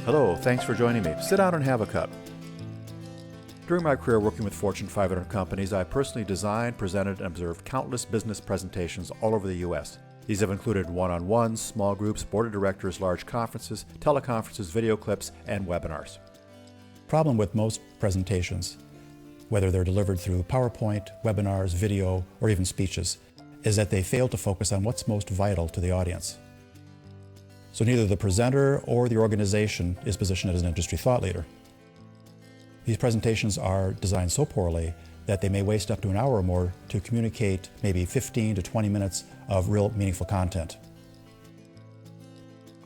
Hello, thanks for joining me. Sit down and have a cup. During my career working with Fortune 500 companies, I personally designed, presented, and observed countless business presentations all over the U.S. These have included one-on-ones, small groups, board of directors, large conferences, teleconferences, video clips, and webinars. Problem with most presentations, whether they're delivered through PowerPoint, webinars, video, or even speeches, is that they fail to focus on what's most vital to the audience. So neither the presenter or the organization is positioned as an industry thought leader. These presentations are designed so poorly that they may waste up to an hour or more to communicate maybe 15 to 20 minutes of real meaningful content.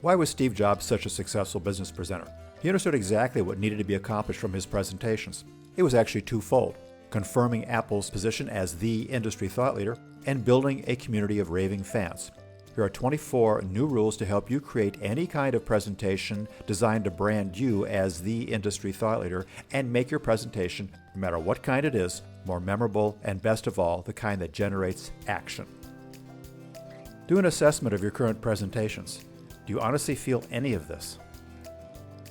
Why was Steve Jobs such a successful business presenter? He understood exactly what needed to be accomplished from his presentations. It was actually twofold: confirming Apple's position as the industry thought leader and building a community of raving fans. Here are 24 new rules to help you create any kind of presentation designed to brand you as the industry thought leader and make your presentation, no matter what kind it is, more memorable and, best of all, the kind that generates action. Do an assessment of your current presentations. Do you honestly feel any of this?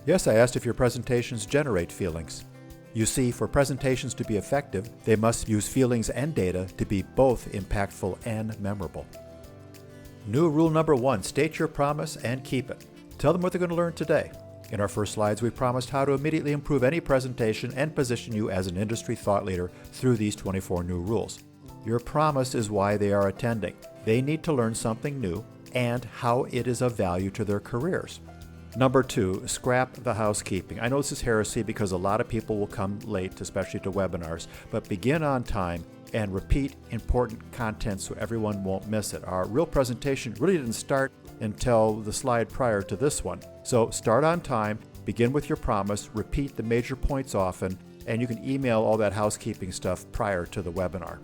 Yes, I asked if your presentations generate feelings. You see, for presentations to be effective, they must use feelings and data to be both impactful and memorable. New rule number 1, state your promise and keep it. Tell them what they're going to learn today. In our first slides, we promised how to immediately improve any presentation and position you as an industry thought leader through these 24 new rules. Your promise is why they are attending. They need to learn something new and how it is of value to their careers. Number 2, scrap the housekeeping. I know this is heresy because a lot of people will come late, especially to webinars, but begin on time and repeat important content so everyone won't miss it. Our real presentation really didn't start until the slide prior to this one. So start on time, begin with your promise, repeat the major points often, and you can email all that housekeeping stuff prior to the webinar.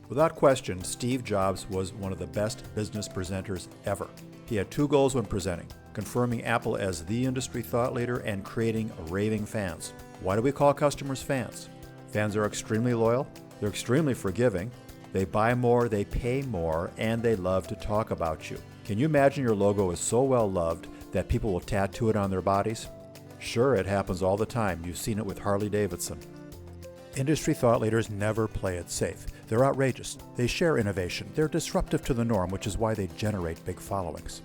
Without question, Steve Jobs was one of the best business presenters ever. He had 2 goals when presenting: confirming Apple as the industry thought leader and creating raving fans. Why do we call customers fans? Fans are extremely loyal, they're extremely forgiving, they buy more, they pay more, and they love to talk about you. Can you imagine your logo is so well loved that people will tattoo it on their bodies? Sure, it happens all the time. You've seen it with Harley Davidson. Industry thought leaders never play it safe. They're outrageous. They share innovation. They're disruptive to the norm, which is why they generate big followings.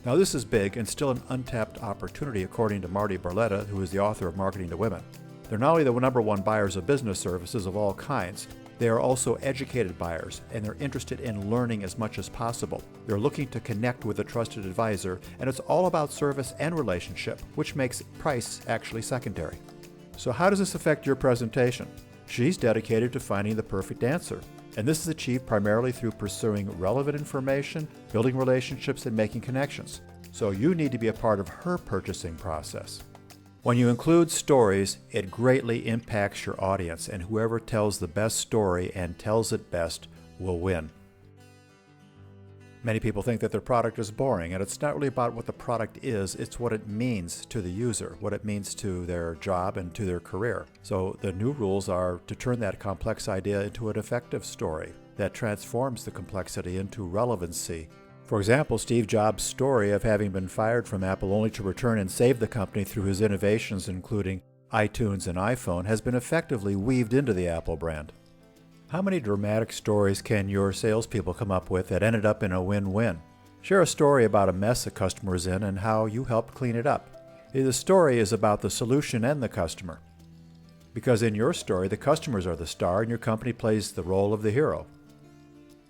Now, this is big and still an untapped opportunity, according to Marty Barletta, who is the author of Marketing to Women. They're not only the number 1 buyers of business services of all kinds, they are also educated buyers, and they're interested in learning as much as possible. They're looking to connect with a trusted advisor, and it's all about service and relationship, which makes price actually secondary. So how does this affect your presentation? She's dedicated to finding the perfect answer, and this is achieved primarily through pursuing relevant information, building relationships, and making connections. So you need to be a part of her purchasing process. When you include stories, it greatly impacts your audience, and whoever tells the best story and tells it best will win. Many people think that their product is boring, and it's not really about what the product is, it's what it means to the user, what it means to their job and to their career. So the new rules are to turn that complex idea into an effective story that transforms the complexity into relevancy. For example, Steve Jobs' story of having been fired from Apple only to return and save the company through his innovations, including iTunes and iPhone, has been effectively weaved into the Apple brand. How many dramatic stories can your salespeople come up with that ended up in a win-win? Share a story about a mess a customer is in and how you helped clean it up. The story is about the solution and the customer. Because in your story, the customers are the star and your company plays the role of the hero.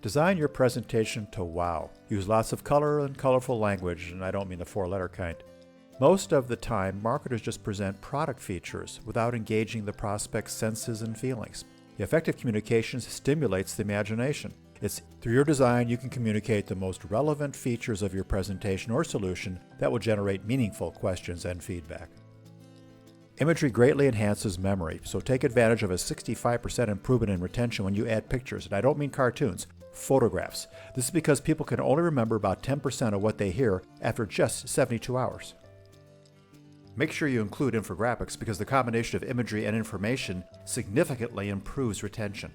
Design your presentation to wow. Use lots of color and colorful language, and I don't mean the 4-letter kind. Most of the time, marketers just present product features without engaging the prospect's senses and feelings. The effective communications stimulates the imagination. It's through your design you can communicate the most relevant features of your presentation or solution that will generate meaningful questions and feedback. Imagery greatly enhances memory, so take advantage of a 65% improvement in retention when you add pictures, and I don't mean cartoons, photographs. This is because people can only remember about 10% of what they hear after just 72 hours. Make sure you include infographics because the combination of imagery and information significantly improves retention.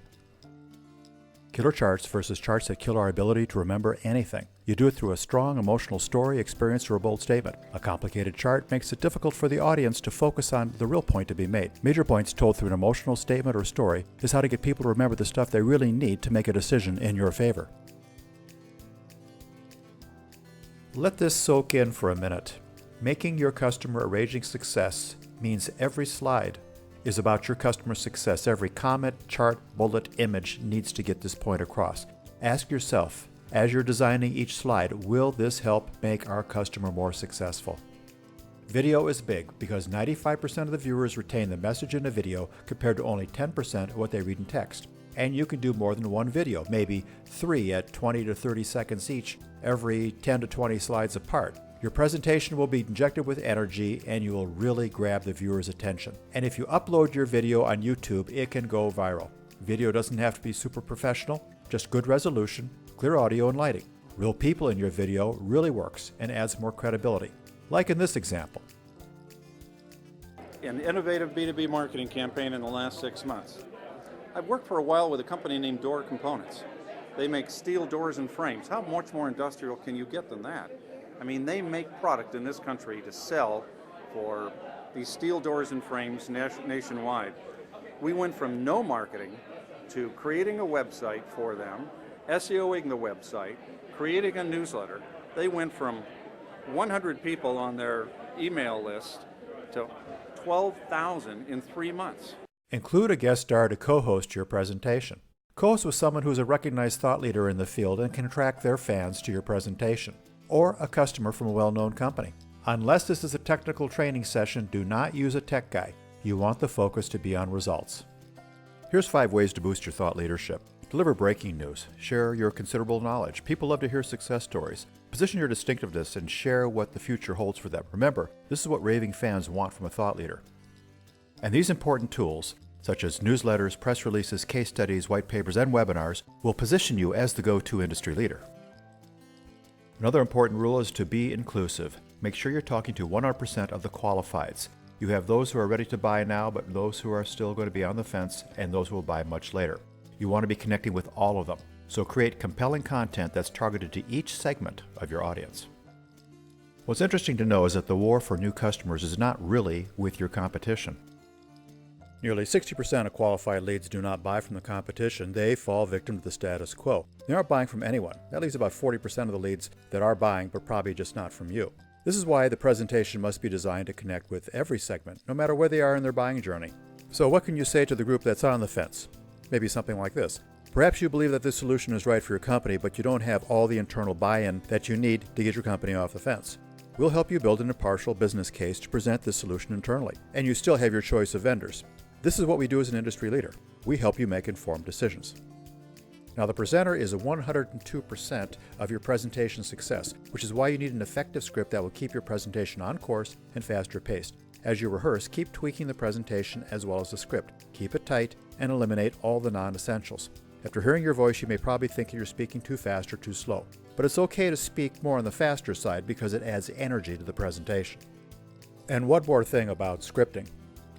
Killer charts versus charts that kill our ability to remember anything. You do it through a strong emotional story, experience, or a bold statement. A complicated chart makes it difficult for the audience to focus on the real point to be made. Major points told through an emotional statement or story is how to get people to remember the stuff they really need to make a decision in your favor. Let this soak in for a minute. Making your customer a raging success means every slide is about your customer's success. Every comment, chart, bullet, image needs to get this point across. Ask yourself, as you're designing each slide, will this help make our customer more successful? Video is big because 95% of the viewers retain the message in a video compared to only 10% of what they read in text. And you can do more than one video, maybe 3 at 20 to 30 seconds each, every 10 to 20 slides apart. Your presentation will be injected with energy and you will really grab the viewer's attention. And if you upload your video on YouTube, it can go viral. Video doesn't have to be super professional, just good resolution, clear audio and lighting. Real people in your video really works and adds more credibility, like in this example. An innovative B2B marketing campaign in the last 6 months. I've worked for a while with a company named Door Components. They make steel doors and frames. How much more industrial can you get than that? I mean, they make product in this country to sell for these steel doors and frames nationwide. We went from no marketing to creating a website for them, SEOing the website, creating a newsletter. They went from 100 people on their email list to 12,000 in 3 months. Include a guest star to co-host your presentation. Co-host with someone who's a recognized thought leader in the field and can attract their fans to your presentation, or a customer from a well-known company. Unless this is a technical training session, do not use a tech guy. You want the focus to be on results. Here's 5 ways to boost your thought leadership. Deliver breaking news. Share your considerable knowledge. People love to hear success stories. Position your distinctiveness and share what the future holds for them. Remember, this is what raving fans want from a thought leader. And these important tools, such as newsletters, press releases, case studies, white papers, and webinars, will position you as the go-to industry leader. Another important rule is to be inclusive. Make sure you're talking to 100% of the qualifieds. You have those who are ready to buy now, but those who are still going to be on the fence, and those who will buy much later. You want to be connecting with all of them. So create compelling content that's targeted to each segment of your audience. What's interesting to know is that the war for new customers is not really with your competition. Nearly 60% of qualified leads do not buy from the competition. They fall victim to the status quo. They aren't buying from anyone. That leaves about 40% of the leads that are buying, but probably just not from you. This is why the presentation must be designed to connect with every segment, no matter where they are in their buying journey. So what can you say to the group that's on the fence? Maybe something like this. Perhaps you believe that this solution is right for your company, but you don't have all the internal buy-in that you need to get your company off the fence. We'll help you build an impartial business case to present this solution internally, and you still have your choice of vendors. This is what we do as an industry leader. We help you make informed decisions. Now, the presenter is 102% of your presentation success, which is why you need an effective script that will keep your presentation on course and faster paced. As you rehearse, keep tweaking the presentation as well as the script. Keep it tight and eliminate all the non-essentials. After hearing your voice, you may probably think you're speaking too fast or too slow, but it's okay to speak more on the faster side because it adds energy to the presentation. And one more thing about scripting.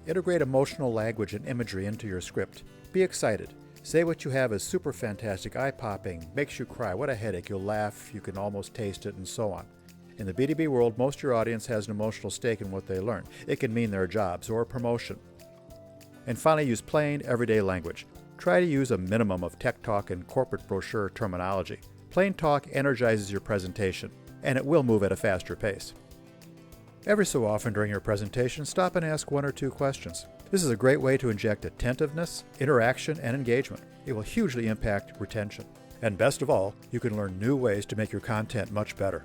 Integrate emotional language and imagery into your script. Be excited. Say what you have is super fantastic, eye-popping, makes you cry, what a headache, you'll laugh, you can almost taste it, and so on. In the B2B world, most of your audience has an emotional stake in what they learn. It can mean their jobs or a promotion. And finally, use plain, everyday language. Try to use a minimum of tech talk and corporate brochure terminology. Plain talk energizes your presentation, and it will move at a faster pace. Every so often during your presentation, stop and ask 1 or 2 questions. This is a great way to inject attentiveness, interaction, and engagement. It will hugely impact retention. And best of all, you can learn new ways to make your content much better.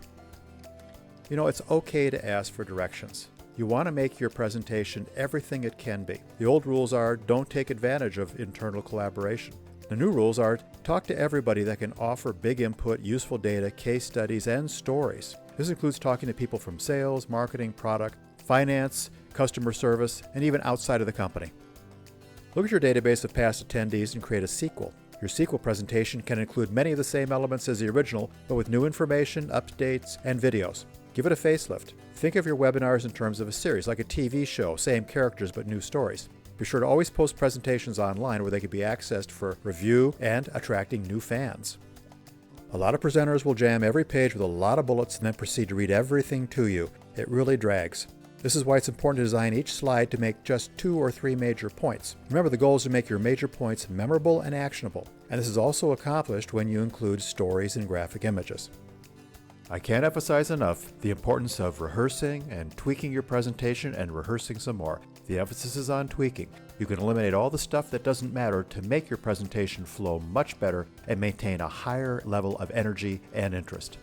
You know, it's okay to ask for directions. You want to make your presentation everything it can be. The old rules are don't take advantage of internal collaboration. The new rules are talk to everybody that can offer big input, useful data, case studies, and stories. This includes talking to people from sales, marketing, product, finance, customer service, and even outside of the company. Look at your database of past attendees and create a sequel. Your sequel presentation can include many of the same elements as the original, but with new information, updates, and videos. Give it a facelift. Think of your webinars in terms of a series, like a TV show, same characters but new stories. Be sure to always post presentations online where they can be accessed for review and attracting new fans. A lot of presenters will jam every page with a lot of bullets and then proceed to read everything to you. It really drags. This is why it's important to design each slide to make just 2 or 3 major points. Remember, the goal is to make your major points memorable and actionable, and this is also accomplished when you include stories and graphic images. I can't emphasize enough the importance of rehearsing and tweaking your presentation and rehearsing some more. The emphasis is on tweaking. You can eliminate all the stuff that doesn't matter to make your presentation flow much better and maintain a higher level of energy and interest.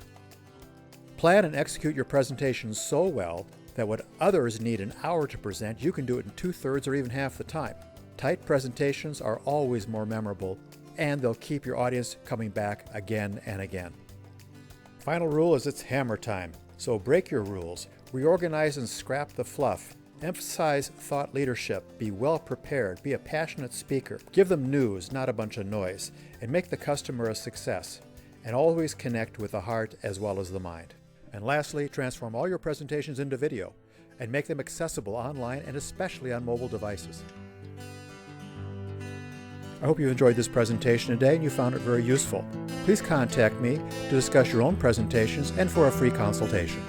Plan and execute your presentation so well that what others need an hour to present, you can do it in 2/3 or even half the time. Tight presentations are always more memorable, and they'll keep your audience coming back again and again. Final rule is it's hammer time. So break your rules, reorganize and scrap the fluff. Emphasize thought leadership, be well prepared, be a passionate speaker, give them news, not a bunch of noise, and make the customer a success. And always connect with the heart as well as the mind. And lastly, transform all your presentations into video and make them accessible online and especially on mobile devices. I hope you enjoyed this presentation today and you found it very useful. Please contact me to discuss your own presentations and for a free consultation.